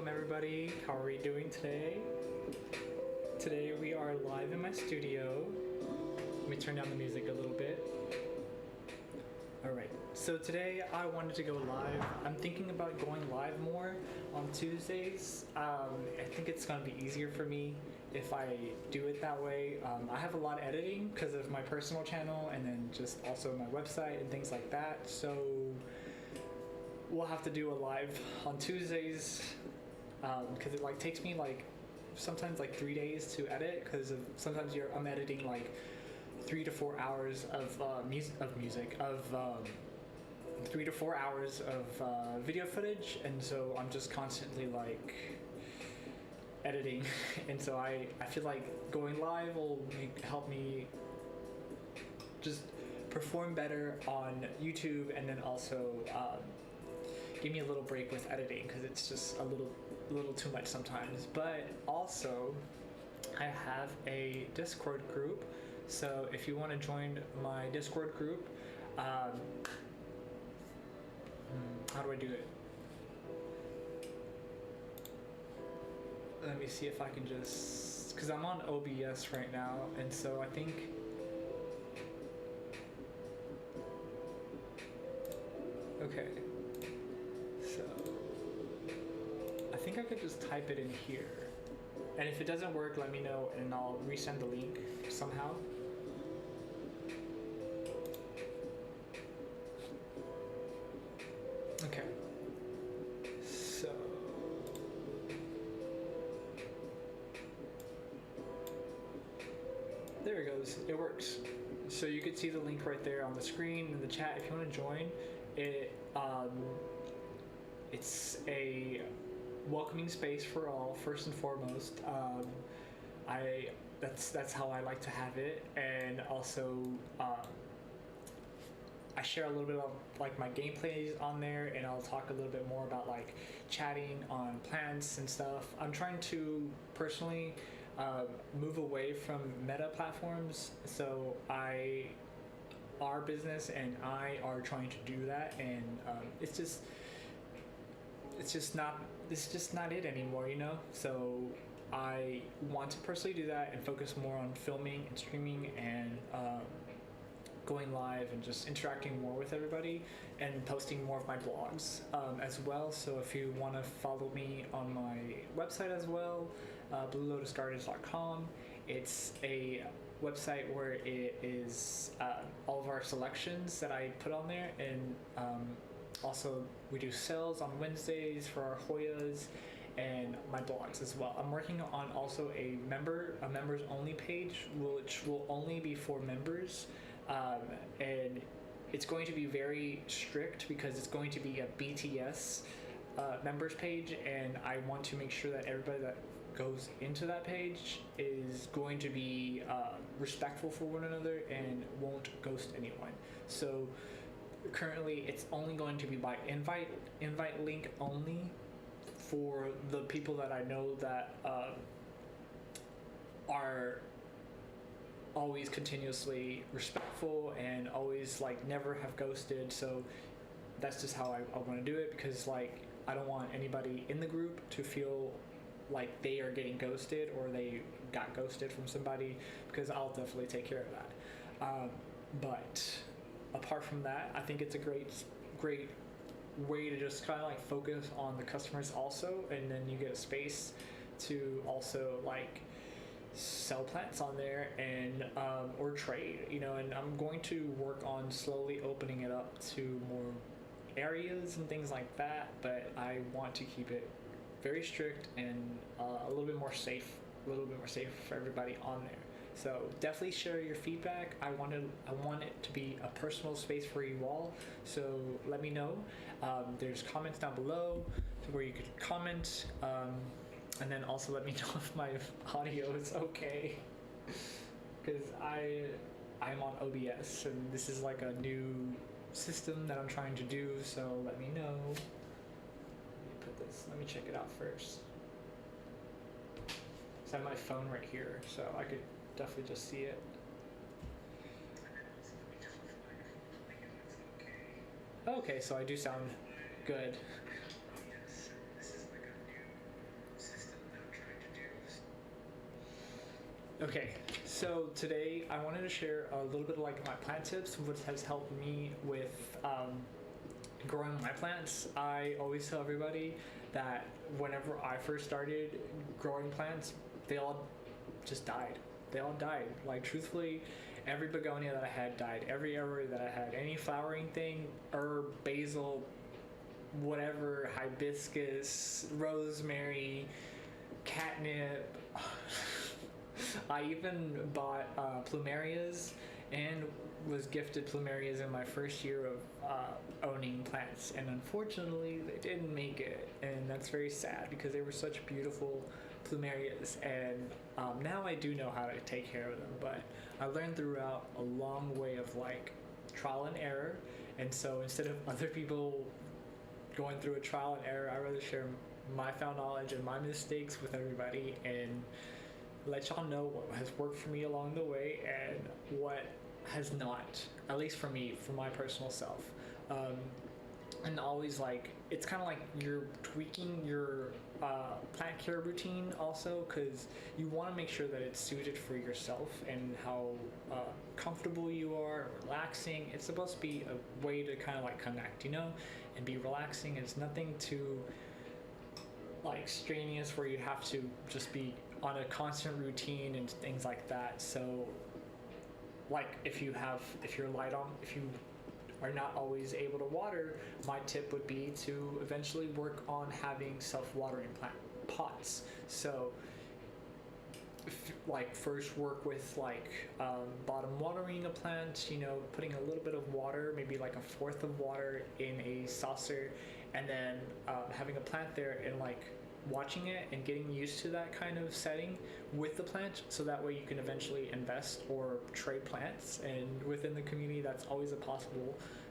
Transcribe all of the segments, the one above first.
Welcome everybody. How are we doing today? Today we are live in my studio. Let me turn down the music a little bit. Alright, so today I wanted to go live. I'm thinking about going live more on Tuesdays. I think it's going to be easier for me if I do it that way. I have a lot of editing because of my personal channel and then just also my website and things like that. So we'll have to do a live on Tuesdays because it like takes me like sometimes like 3 days to edit because sometimes I'm editing like 3 to 4 hours of 3 to 4 hours of video footage, and so I'm just constantly like editing and so I feel like going live will help me just perform better on YouTube, and then also give me a little break with editing because it's just a little too much sometimes. But also I have a Discord group, so if you want to join my Discord group, how do I do it? Let me see if I can just, because I'm on OBS right now, and so I think okay, so I think I could just type it in here, and if it doesn't work, let me know and I'll resend the link somehow. Okay, so there it goes, it works. So you can see the link right there on the screen in the chat if you want to join it. It's a welcoming space for all, first and foremost. That's how I like to have it, and also I share a little bit of like my gameplays on there, and I'll talk a little bit more about like chatting on plants and stuff. I'm trying to personally move away from meta platforms, so our business and I are trying to do that, and it's just not it anymore, you know. So I want to personally do that and focus more on filming and streaming and going live and just interacting more with everybody and posting more of my blogs as well. So if you want to follow me on my website as well, bluelotusgardens.com, it's a website where it is all of our selections that I put on there, and also we do sales on Wednesdays for our Hoyas and my blogs as well. I'm working on also a members only page, which will only be for members, and it's going to be very strict because it's going to be a BTS members page, and I want to make sure that everybody that goes into that page is going to be respectful for one another and won't ghost anyone. So currently it's only going to be by invite link only for the people that I know that are always continuously respectful and always like never have ghosted. So that's just how I want to do it, because like I don't want anybody in the group to feel like they are getting ghosted or they got ghosted from somebody, because I'll definitely take care of that. But apart from that, I think it's a great way to just kind of like focus on the customers also, and then you get a space to also like sell plants on there and or trade, you know. And I'm going to work on slowly opening it up to more areas and things like that, but I want to keep it very strict and a little bit more safe for everybody on there. So definitely share your feedback. I want it to be a personal space for you all, so let me know. There's comments down below to where you could comment, and then also let me know if my audio is okay, because I'm on OBS and this is like a new system that I'm trying to do, so let me know. Let me check it out first. So I have my phone right here, so I could definitely just see it. Okay, so I do sound good. Okay, so today I wanted to share a little bit of like my plant tips, which has helped me with growing my plants. I always tell everybody that whenever I first started growing plants, they all just died. They all died. Like truthfully, every begonia that I had died. Every herb that I had, any flowering thing, herb, basil, whatever, hibiscus, rosemary, catnip. I even bought plumerias and was gifted plumerias in my first year of owning plants, and unfortunately they didn't make it, and that's very sad because they were such beautiful plumerias, and now I do know how to take care of them, but I learned throughout a long way of like trial and error, and so instead of other people going through a trial and error, I rather share my found knowledge and my mistakes with everybody and let y'all know what has worked for me along the way and what has not, at least for me, for my personal self. And always like, it's kind of like you're tweaking your plant care routine also, because you want to make sure that it's suited for yourself and how comfortable you are, relaxing. It's supposed to be a way to kind of like connect, you know, and be relaxing. It's nothing too like strenuous where you have to just be on a constant routine and things like that. So like if you are not always able to water, my tip would be to eventually work on having self-watering plant pots. So like first work with like bottom watering a plant, you know, putting a little bit of water, maybe like a fourth of water in a saucer, and then having a plant there and like watching it and getting used to that kind of setting with the plant, so that way you can eventually invest or trade plants. And within the community, that's always a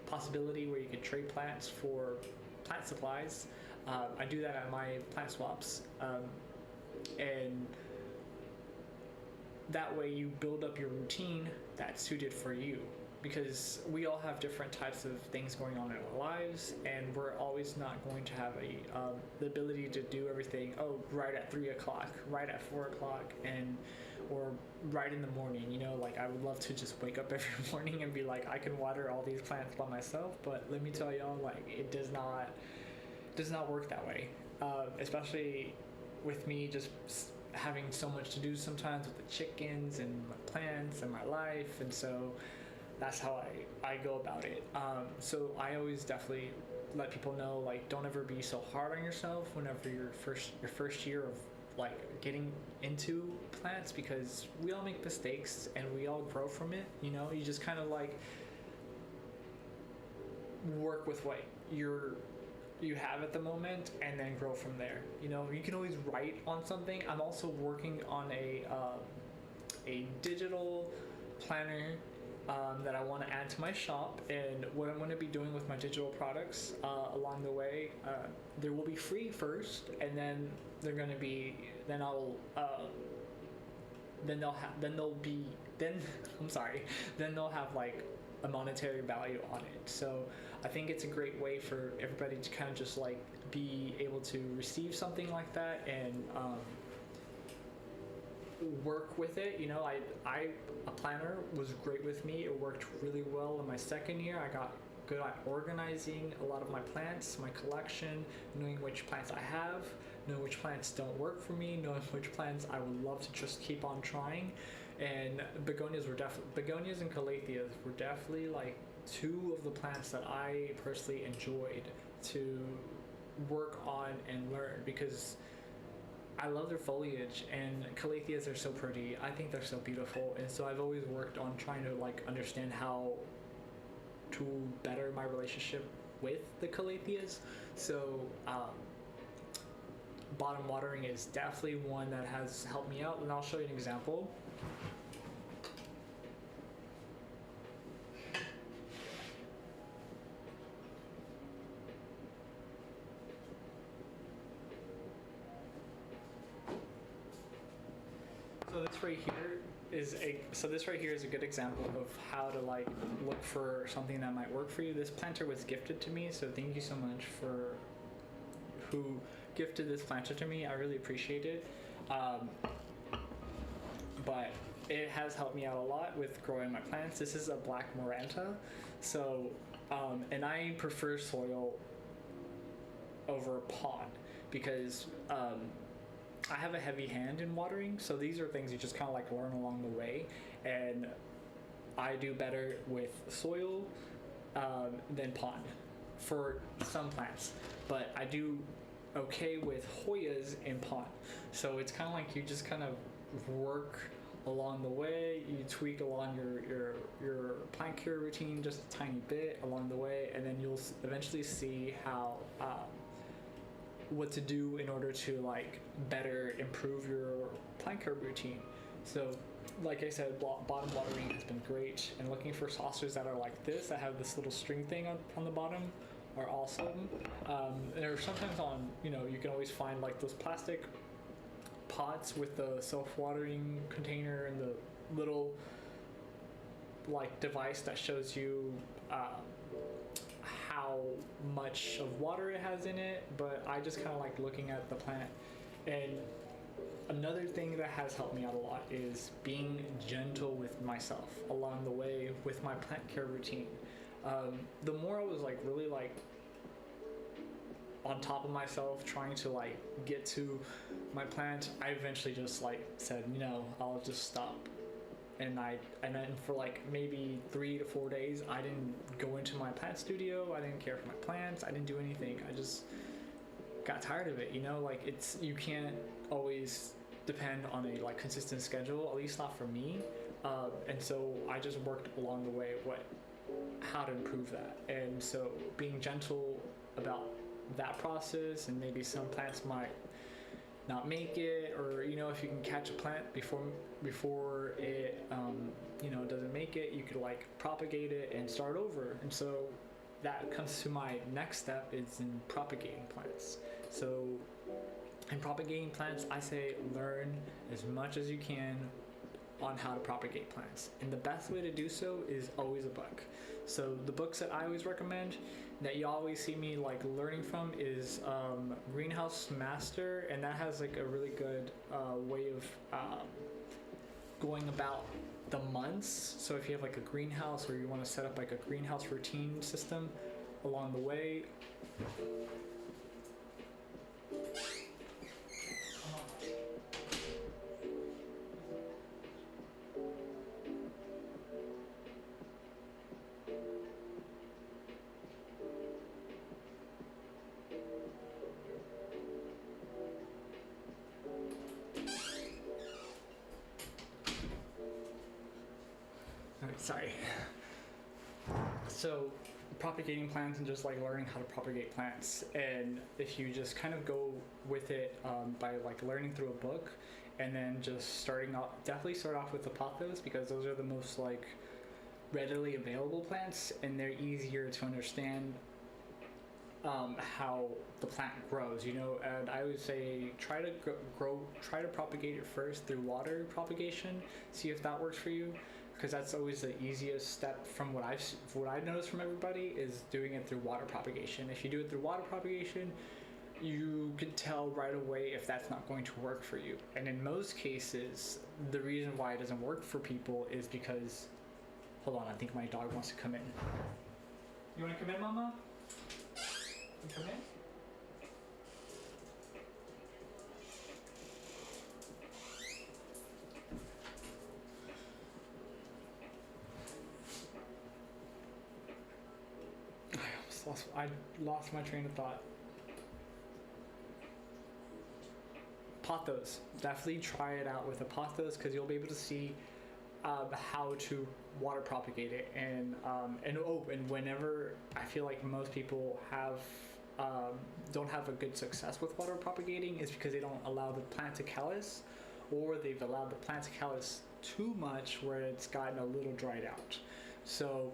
possibility where you can trade plants for plant supplies. I do that at my plant swaps, and that way you build up your routine that's suited for you, because we all have different types of things going on in our lives, and we're always not going to have the ability to do everything right at 3 o'clock, right at 4 o'clock, or right in the morning. You know, like I would love to just wake up every morning and be like, I can water all these plants by myself, but let me tell y'all, like it does not work that way, especially with me just having so much to do sometimes with the chickens and my plants and my life, and so that's how I go about it. So I always definitely let people know, like, don't ever be so hard on yourself whenever your first year of like getting into plants, because we all make mistakes and we all grow from it. You know, you just kind of like work with what you have at the moment and then grow from there. You know, you can always write on something. I'm also working on a digital planner that I want to add to my shop, and what I'm going to be doing with my digital products along the way, they will be free first, and then they're going to be, then I'll then they'll have like a monetary value on it. So I think it's a great way for everybody to kind of just like be able to receive something like that and work with it. You know, a planner was great with me. It worked really well in my second year. I got good at organizing a lot of my plants, my collection, knowing which plants I have, knowing which plants don't work for me, knowing which plants I would love to just keep on trying. And begonias and calatheas were definitely like two of the plants that I personally enjoyed to work on and learn, because I love their foliage, and calatheas are so pretty. I think they're so beautiful, and so I've always worked on trying to like understand how to better my relationship with the calatheas. So bottom watering is definitely one that has helped me out, and I'll show you an example. So this right here is a good example of how to like look for something that might work for you. This planter was gifted to me, so thank you so much for who gifted this planter to me. I really appreciate it. but it has helped me out a lot with growing my plants. This is a black Maranta, so and I prefer soil over pot because I have a heavy hand in watering, so these are things you just kind of like learn along the way, and I do better with soil than pot for some plants, but I do okay with Hoyas in pot. So it's kind of like you just kind of work along the way. You tweak along your plant care routine just a tiny bit along the way, and then you'll eventually see how what to do in order to like better improve your plant care routine. So like I said, bottom watering has been great, and looking for saucers that are like this, that have this little string thing on the bottom, are awesome. There sometimes on, you know, you can always find like those plastic pots with the self-watering container and the little like device that shows you how much of water it has in it, but I just kind of like looking at the plant. And another thing that has helped me out a lot is being gentle with myself along the way with my plant care routine. The more I was like really like on top of myself trying to like get to my plant, I eventually just like said, you know, I'll just stop. And then for like maybe 3 to 4 days, I didn't go into my plant studio. I didn't care for my plants. I didn't do anything. I just got tired of it. You know, like you can't always depend on a like consistent schedule, at least not for me. And so I just worked along the way how to improve that. And so being gentle about that process, and maybe some plants might not make it, or you know, if you can catch a plant before it you know, doesn't make it, you could like propagate it and start over. And so that comes to my next step, is in propagating plants. So in propagating plants, I say learn as much as you can on how to propagate plants, and the best way to do so is always a book. So the books that I always recommend, that you always see me like learning from, is Greenhouse Master, and that has like a really good way of going about the months. So if you have like a greenhouse, or you want to set up like a greenhouse routine system along the way. Sorry. So propagating plants, and just like learning how to propagate plants, and if you just kind of go with it by like learning through a book, and then just definitely start off with the pothos, because those are the most like readily available plants, and they're easier to understand how the plant grows, you know. And I would say try to propagate it first through water propagation, see if that works for you, because that's always the easiest step from what I've noticed from everybody, is doing it through water propagation. If you do it through water propagation, you can tell right away if that's not going to work for you. And in most cases, the reason why it doesn't work for people is because, hold on, I think my dog wants to come in. You want to come in, Mama? You come in? I lost my train of thought. Pothos. Definitely try it out with a pothos, because you'll be able to see how to water propagate it. And whenever I feel like most people don't have a good success with water propagating, is because they don't allow the plant to callus, or they've allowed the plant to callus too much where it's gotten a little dried out. So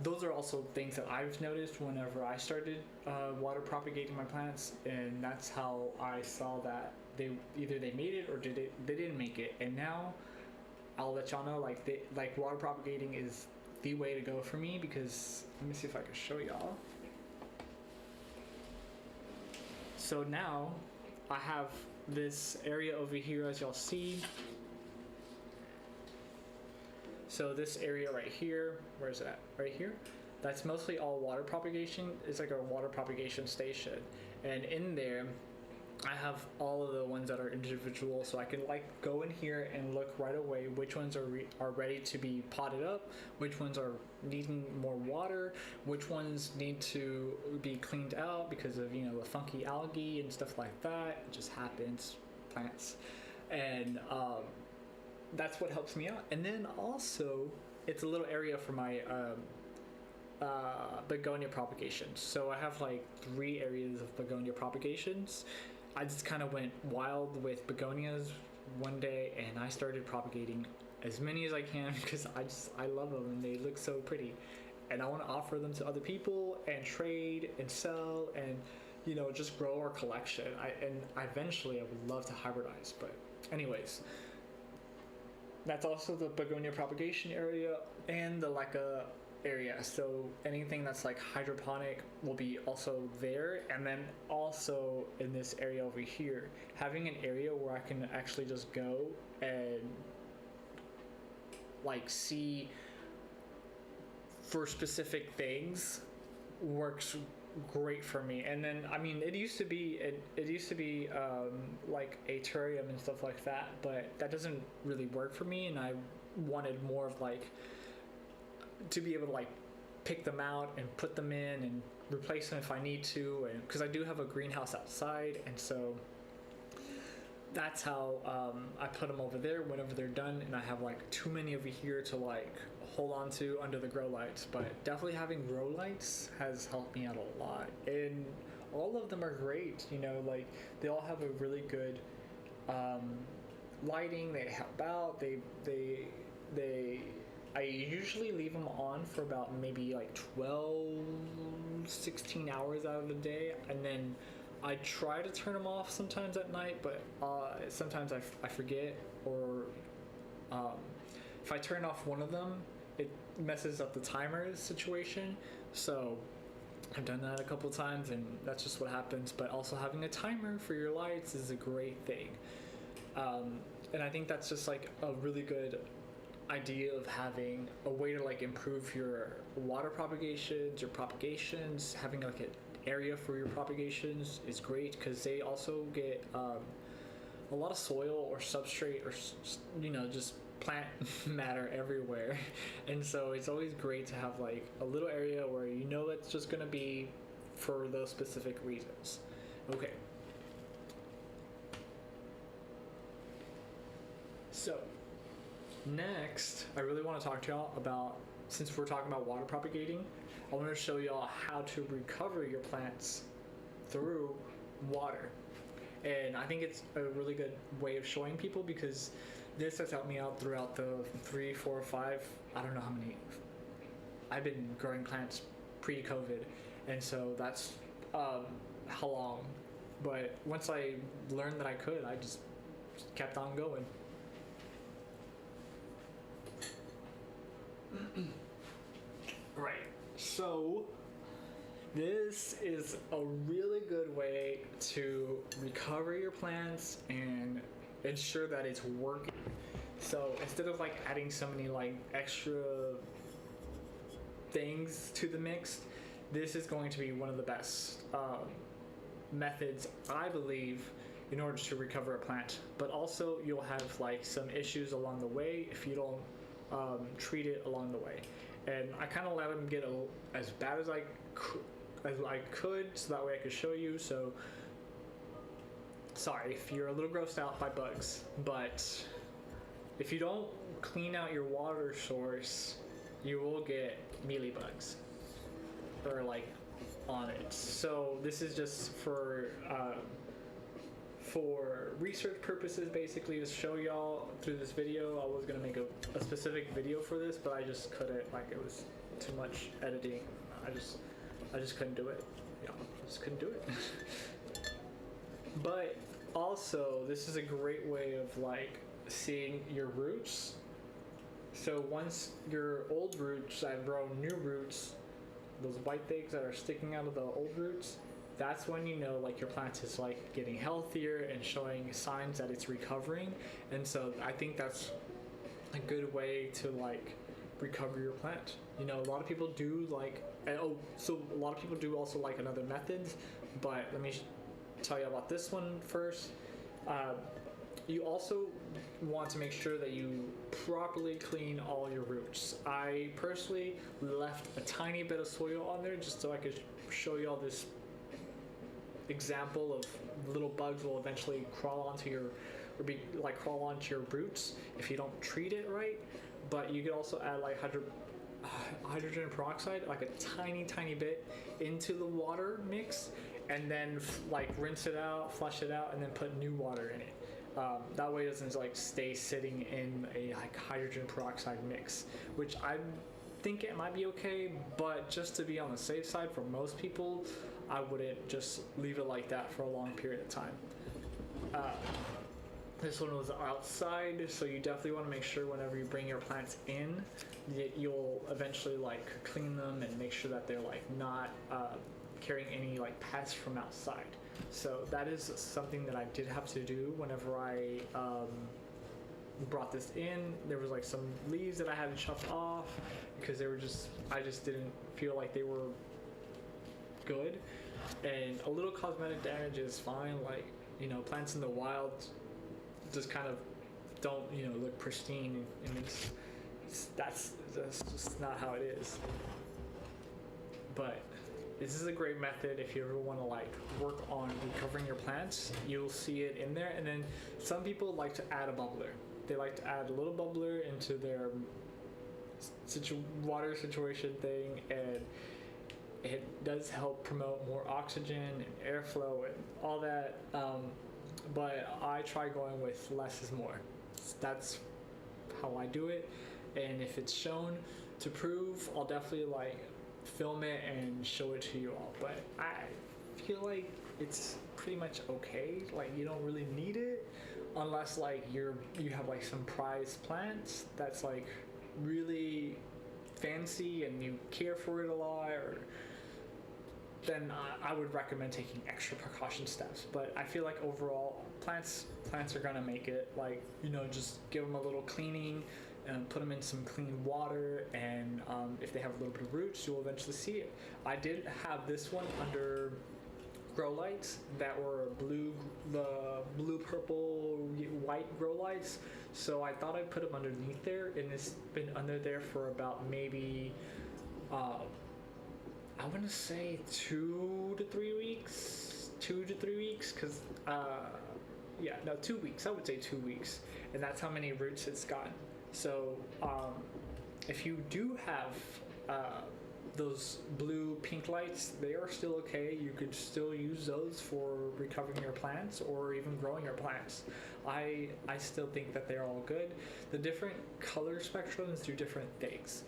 those are also things that I've noticed whenever I started water propagating my plants, and that's how I saw that they made it, or they didn't make it. And now I'll let y'all know, like water propagating is the way to go for me, because let me see if I can show y'all. So now I have this area over here, as y'all see, So this area right here, where is it at? Right here. That's mostly all water propagation. It's like a water propagation station, and in there I have all of the ones that are individual, so I can like go in here and look right away which ones are ready to be potted up, which ones are needing more water, which ones need to be cleaned out because of, you know, the funky algae and stuff like that. It just happens, plants, and that's what helps me out. And then also, it's a little area for my begonia propagations. So I have like 3 areas of begonia propagations. I just kind of went wild with begonias one day, and I started propagating as many as I can because I love them and they look so pretty, and I want to offer them to other people and trade and sell and, you know, just grow our collection. Eventually I would love to hybridize, but anyways, that's also the begonia propagation area and the leca area. So anything that's like hydroponic will be also there. And then also in this area over here, having an area where I can actually just go and like see for specific things works great for me. And then I mean, it used to be like a terrarium and stuff like that, but that doesn't really work for me, and I wanted more of like to be able to like pick them out and put them in and replace them if I need to, and because I do have a greenhouse outside, and so that's how I put them over there whenever they're done, and I have like too many over here to like hold on to under the grow lights. But definitely having grow lights has helped me out a lot, and all of them are great, you know, like they all have a really good lighting. They help out. I usually leave them on for about maybe like 16 hours out of the day, and then I try to turn them off sometimes at night, but sometimes I forget, or if I turn off one of them, it messes up the timer situation. So I've done that a couple times, and that's just what happens. But also having a timer for your lights is a great thing, and I think that's just like a really good idea of having a way to like improve your water propagations. Having like an area for your propagations is great because they also get a lot of soil or substrate or, you know, just plant matter everywhere, and so it's always great to have like a little area where you know it's just going to be for those specific reasons. Okay, so next, I really want to talk to y'all about, since we're talking about water propagating, I want to show y'all how to recover your plants through water. And I think it's a really good way of showing people, because this has helped me out throughout the 3, 4, 5, I don't know how many. I've been growing plants pre-COVID, and so that's how long. But once I learned that I could, I just kept on going. Right, so this is a really good way to recover your plants and ensure that it's working. So instead of like adding so many like extra things to the mix, this is going to be one of the best methods, I believe, in order to recover a plant. But also you'll have like some issues along the way if you don't treat it along the way. And I kind of let them get as bad as I could, so that way I could show you. So sorry if you're a little grossed out by bugs, but if you don't clean out your water source, you will get mealybugs or like on it. So this is just for research purposes, basically, to show y'all through this video. I was gonna make a specific video for this, but I just couldn't. Like, it was too much editing. I just couldn't do it. Yeah, I just couldn't do it. But also, this is a great way of like seeing your roots. So once your old roots have grown new roots, those white things that are sticking out of the old roots, that's when you know like your plant is like getting healthier and showing signs that it's recovering. And so I think that's a good way to like recover your plant. You know, a lot of people do like, so a lot of people do also like another methods, but let me tell you about this one first. You also want to make sure that you properly clean all your roots. I personally left a tiny bit of soil on there just so I could show you all this example of little bugs will eventually crawl onto your roots if you don't treat it right. But you could also add like hydrogen peroxide, like a tiny bit, into the water mix, and then like rinse it out, flush it out, and then put new water in it. That way it doesn't like stay sitting in a like hydrogen peroxide mix, which I think it might be okay, but just to be on the safe side for most people, I wouldn't just leave it like that for a long period of time. This one was outside, so you definitely want to make sure whenever you bring your plants in that you'll eventually like clean them and make sure that they're like not carrying any like pests from outside. So that is something that I did have to do whenever I brought this in. There was like some leaves that I had to chop off because they were I just didn't feel like they were good. And a little cosmetic damage is fine. Like, you know, plants in the wild just kind of don't, you know, look pristine, and that's just not how it is. But this is a great method if you ever want to like work on recovering your plants. You'll see it in there. And then some people like to add a bubbler. They like to add a little bubbler into their water situation thing, and it does help promote more oxygen and airflow and all that. But I try going with less is more. That's how I do it. And if it's shown to prove, I'll definitely like film it and show it to you all. But I feel like it's pretty much okay. Like, you don't really need it unless like you have like some prized plants that's like really fancy and you care for it a lot, or then I would recommend taking extra precaution steps. But I feel like overall plants are gonna make it. Like, you know, just give them a little cleaning and put them in some clean water, and if they have a little bit of roots, you'll eventually see it. I did have this one under grow lights that were blue, purple, white grow lights. So I thought I'd put them underneath there, and it's been under there for about maybe I want to say 2 to 3 weeks. 2 to 3 weeks, because 2 weeks. I would say 2 weeks, and that's how many roots it's gotten. So if you do have those blue pink lights, they are still okay. You could still use those for recovering your plants or even growing your plants. I still think that they're all good. The different color spectrums do different things.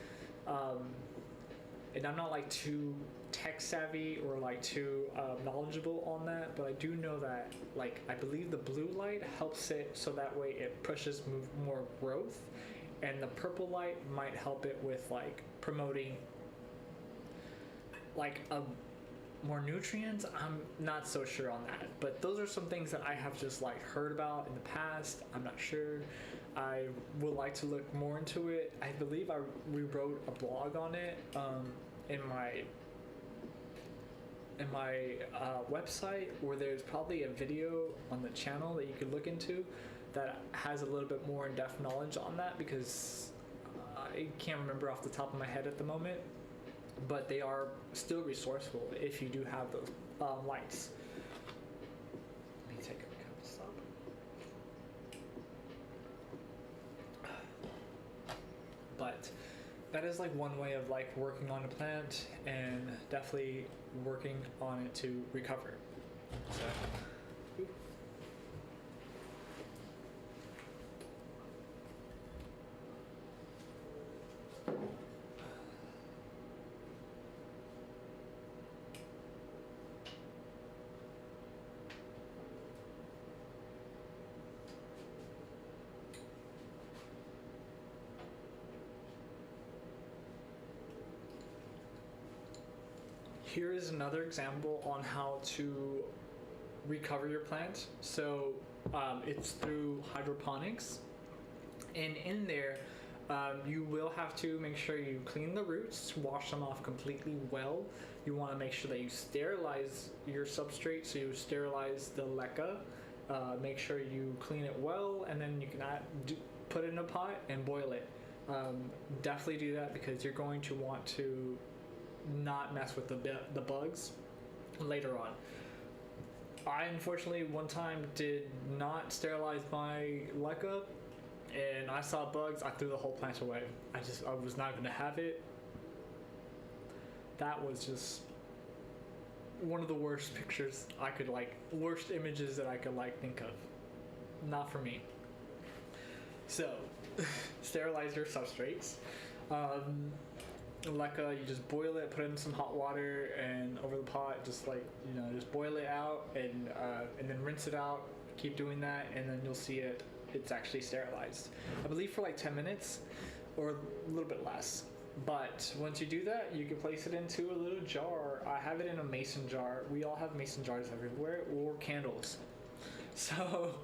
And I'm not like too tech savvy or like too knowledgeable on that, but I do know that like I believe the blue light helps it so that way it pushes more growth, and the purple light might help it with like promoting like more nutrients. I'm not so sure on that, but those are some things that I have just like heard about in the past. I'm not sure. I would like to look more into it. I believe we wrote a blog on it in my website, where there's probably a video on the channel that you could look into that has a little bit more in-depth knowledge on that, because I can't remember off the top of my head at the moment, but they are still resourceful if you do have those lights. Let me take a couple stop. But that is like one way of like working on a plant, and definitely working on it to recover. So. Here is another example on how to recover your plant. So it's through hydroponics, and in there You will have to make sure you clean the roots, wash them off completely well. You want to make sure that you sterilize your substrate, so you sterilize the leca. Make sure you clean it well, and then you can put it in a pot and boil it. Definitely do that because you're going to want to not mess with the bugs later on. I unfortunately one time did not sterilize my leca, and I saw bugs. I threw the whole plant away. I was not going to have it. That was just one of the worst pictures worst images that I could think of. Not for me. So, sterilize your substrates. Leca, you just boil it, put it in some hot water, and over the pot, just just boil it out, and then rinse it out. Keep doing that, and then you'll see it's actually sterilized. I believe for 10 minutes, or a little bit less. But once you do that, you can place it into a little jar. I have it in a mason jar. We all have mason jars everywhere, or candles. So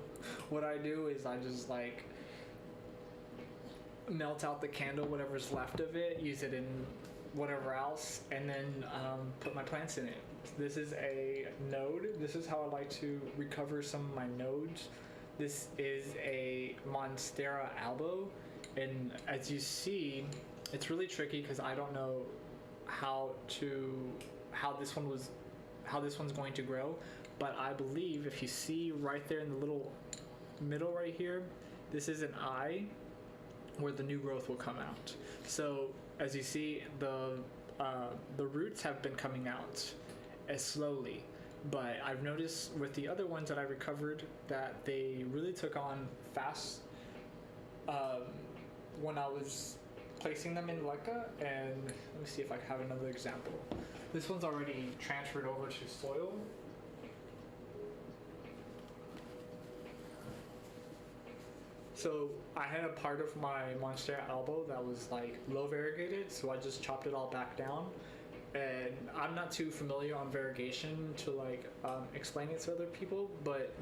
what I do is I just melt out the candle, whatever's left of it, use it in whatever else, and then put my plants in it. This is a node. This is how I like to recover some of my nodes. This is a Monstera albo, and as you see, it's really tricky because I don't know how this one's going to grow, but I believe if you see right there in the little middle right here, this is an eye where the new growth will come out. So as you see, the roots have been coming out as slowly, but I've noticed with the other ones that I recovered that they really took on fast when I was placing them in leca. And let me see if I have another example. This one's already transferred over to soil. So I had a part of my Monstera albo that was low variegated, so I just chopped it all back down. And I'm not too familiar on variegation to explain it to other people, but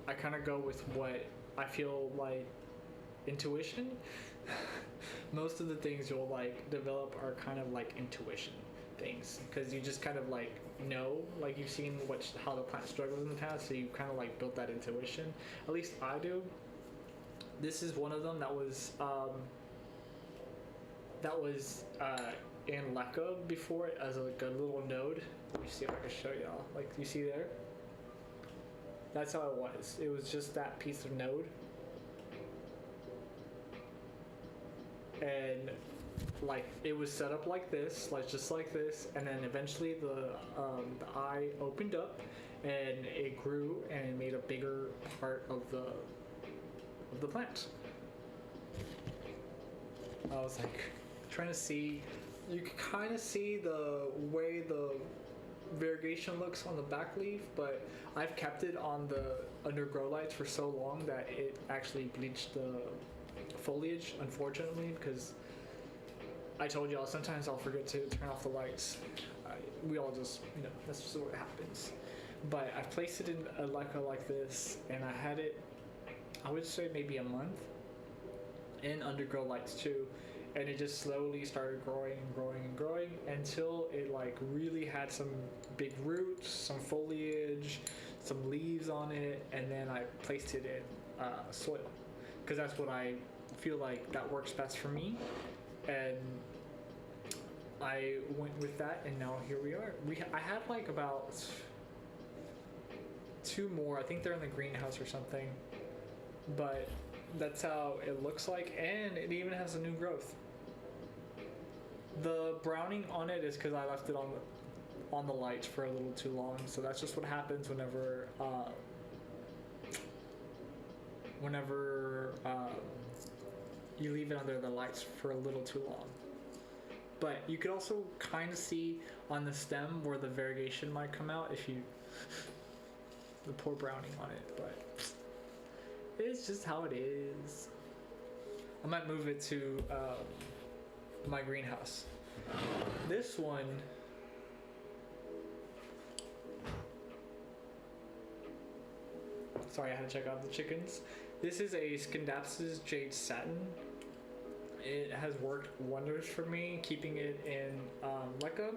I kind of go with what I feel intuition. Most of the things you'll develop are kind of intuition things, because you just kind of know, you've seen how the plant struggles in the past, so you kind of built that intuition. At least I do. This is one of them that was in leca before as a little node. Let me see if I can show y'all. You see there? That's how it was. It was just that piece of node. And it was set up like this, just like this, and then eventually the eye opened up and it grew and it made a bigger part of the plant. I was trying to see, you can kind of see the way the variegation looks on the back leaf, but I've kept it on the under grow lights for so long that it actually bleached the foliage, unfortunately, because I told y'all sometimes I'll forget to turn off the lights. We all just, that's just what happens. But I placed it in a leca like this, and I had it, I would say maybe a month in undergrow lights too, and it just slowly started growing and growing and growing until it really had some big roots, some foliage, some leaves on it, and then I placed it in soil, because that's what I feel that works best for me, and I went with that, and now here we are. I had about 2 more. I think they're in the greenhouse or something, but that's how it looks like, and it even has a new growth. The browning on it is because I left it on the lights for a little too long, so that's just what happens whenever you leave it under the lights for a little too long. But you could also kind of see on the stem where the variegation might come out if you the poor browning on it, but it's just how it is. I might move it to my greenhouse. This one, sorry, I had to check out the chickens. This is a Scindapsus jade satin. it has worked wonders for me keeping it in Leica,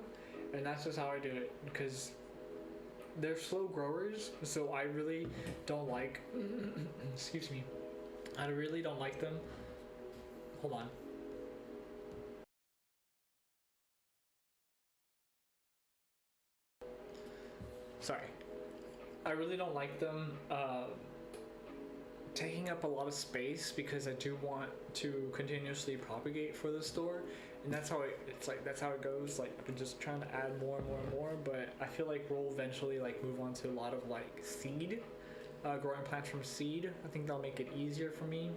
and that's just how I do it because they're slow growers, so I really don't like. Excuse me. I really don't like them. Hold on. Sorry. I really don't like them taking up a lot of space because I do want to continuously propagate for the store, and that's how it's like that's how it goes. Like I've been just trying to add more and more and more, but I feel like we'll eventually like move on to a lot of like seed, growing plants from seed. I think that'll make it easier for me.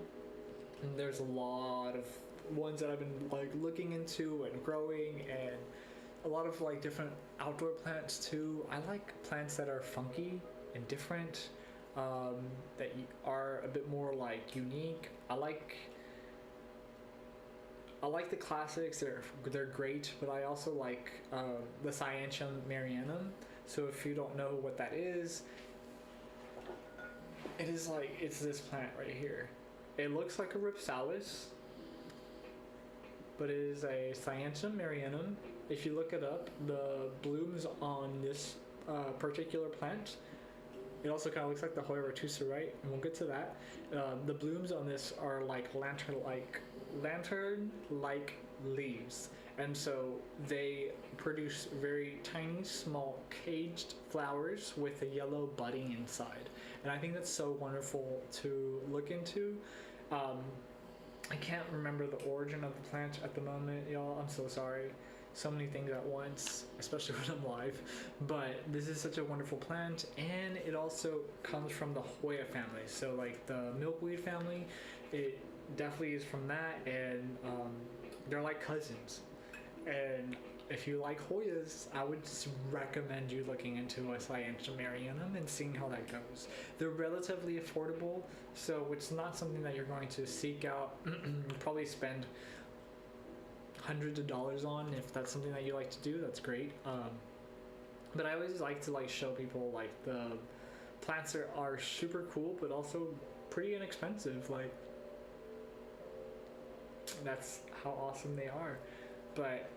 And there's a lot of ones that I've been like looking into and growing, and a lot of like different outdoor plants too. I like plants that are funky and different, that are a bit more like unique. I like the classics. They're great, but I also like the Cyantium marianum. So if you don't know what that is, it's this plant right here. It looks like a Ripsalis, but it is a Cyantium marianum. If you look it up, the blooms on this particular plant, it also kind of looks like the Hoya retusa, right? And we'll get to that. The blooms on this are like lantern-like leaves, and so they produce very tiny, small, caged flowers with a yellow budding inside. And I think that's so wonderful to look into. I can't remember the origin of the plant at the moment, y'all. I'm so sorry. So many things at once, especially when I'm live. But this is such a wonderful plant, and it also comes from the Hoya family. So like the milkweed family, it definitely is from that, and they're like cousins. And if you like Hoyas, I would just recommend you looking into a Cyantium marianum and seeing how that goes. They're relatively affordable, so it's not something that you're going to seek out. Probably spend hundreds of dollars on. If that's something that you like to do, that's great. But I always like to like show people like the plants are super cool, but also pretty inexpensive. Like that's how awesome they are. But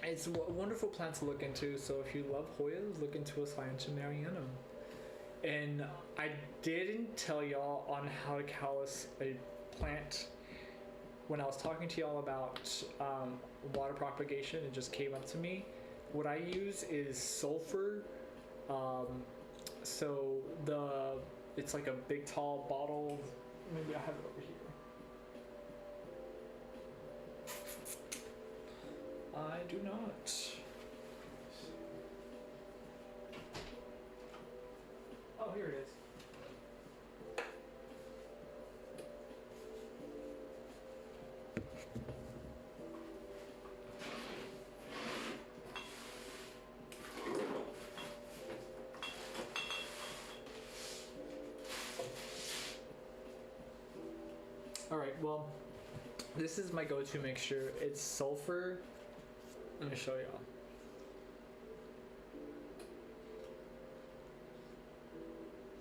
it's a wonderful plant to look into. So if you love Hoyas, look into a Cyantium marianum. And I didn't tell y'all on how to callus a plant when I was talking to y'all about water propagation. It just came up to me. What I use is sulfur. So it's like a big tall bottle. Maybe I have it over here. I do not. Oh, here it is. Alright, well, this is my go-to mixture. It's sulfur. Let me show y'all.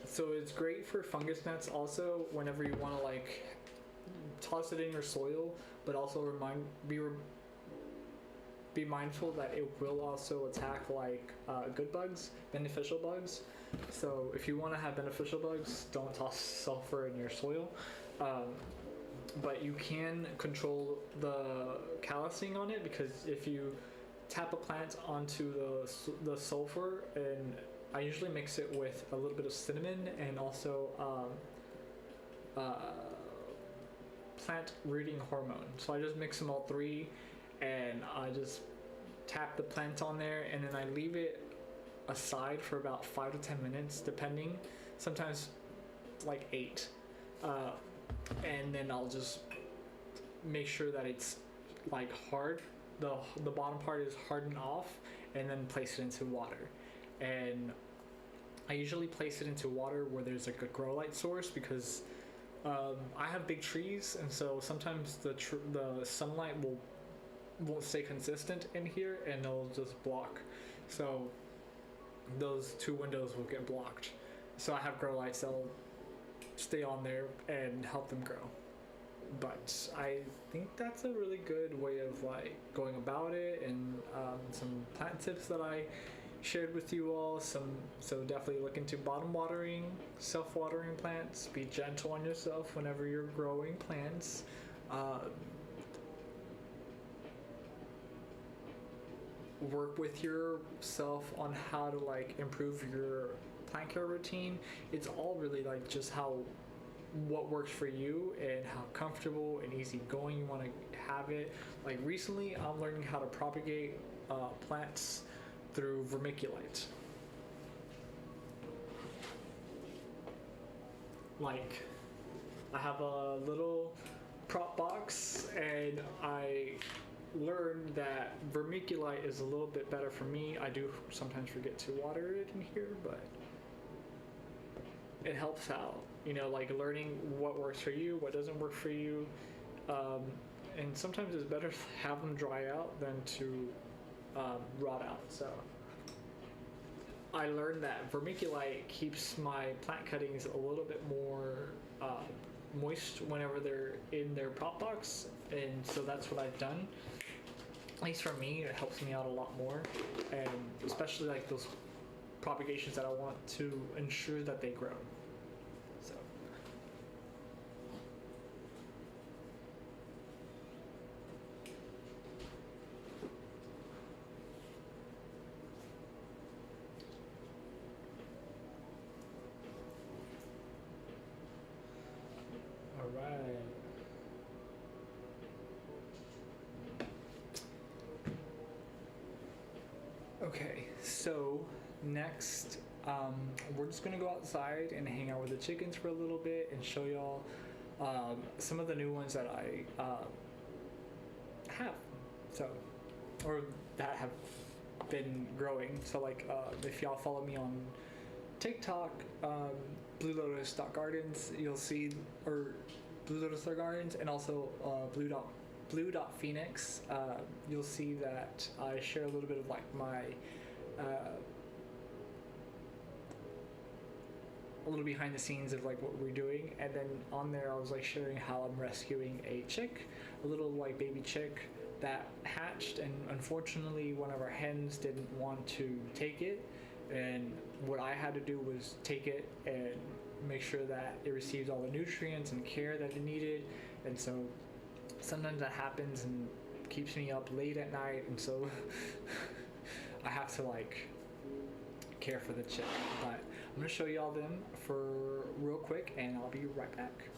So it's great for fungus gnats also whenever you want to like toss it in your soil, but also be mindful that it will also attack like good bugs, beneficial bugs. So if you want to have beneficial bugs, don't toss sulfur in your soil. But you can control the callusing on it, because if you tap a plant onto the sulfur, and I usually mix it with a little bit of cinnamon and also plant rooting hormone. So I just mix them all three, and I just tap the plant on there, and then I leave it aside for about 5 to 10 minutes, depending. Sometimes like 8. And then I'll just make sure that it's like hard. The bottom part is hardened off, and then place it into water. And I usually place it into water where there's like a grow light source, because I have big trees, and so sometimes the sunlight won't stay consistent in here, and it'll just block. So those 2 windows will get blocked. So I have grow lights that'll stay on there and help them grow. But I think that's a really good way of like going about it, and some plant tips that I shared with you all. So definitely look into bottom watering, self watering plants. Be gentle on yourself whenever you're growing plants. Work with yourself on how to like improve your plant care routine. It's all really like just what works for you and how comfortable and easy going you want to have it. Like recently, I'm learning how to propagate plants through vermiculite. Like, I have a little prop box, and I learned that vermiculite is a little bit better for me. I do sometimes forget to water it in here, but it helps out. You know, like learning what works for you, what doesn't work for you. And sometimes it's better to have them dry out than to rot out. So I learned that vermiculite keeps my plant cuttings a little bit more moist whenever they're in their prop box, and so that's what I've done. At least for me, it helps me out a lot more, and especially like those propagations that I want to ensure that they grow. So. All right. Okay, so next, we're just gonna go outside and hang out with the chickens for a little bit and show y'all some of the new ones that I have. So, or that have been growing. So like, if y'all follow me on TikTok, Blue Lotus Gardens, you'll see, or Blue Lotus Gardens, and also Blue Phoenix. You'll see that I share a little bit of like my a little behind the scenes of like what we're doing, and then on there I was like sharing how I'm rescuing a chick, a little like baby chick that hatched, and unfortunately one of our hens didn't want to take it, and what I had to do was take it and make sure that it received all the nutrients and care that it needed. And so sometimes that happens and keeps me up late at night, and so I have to like care for the chick. But I'm gonna show y'all them for real quick, and I'll be right back.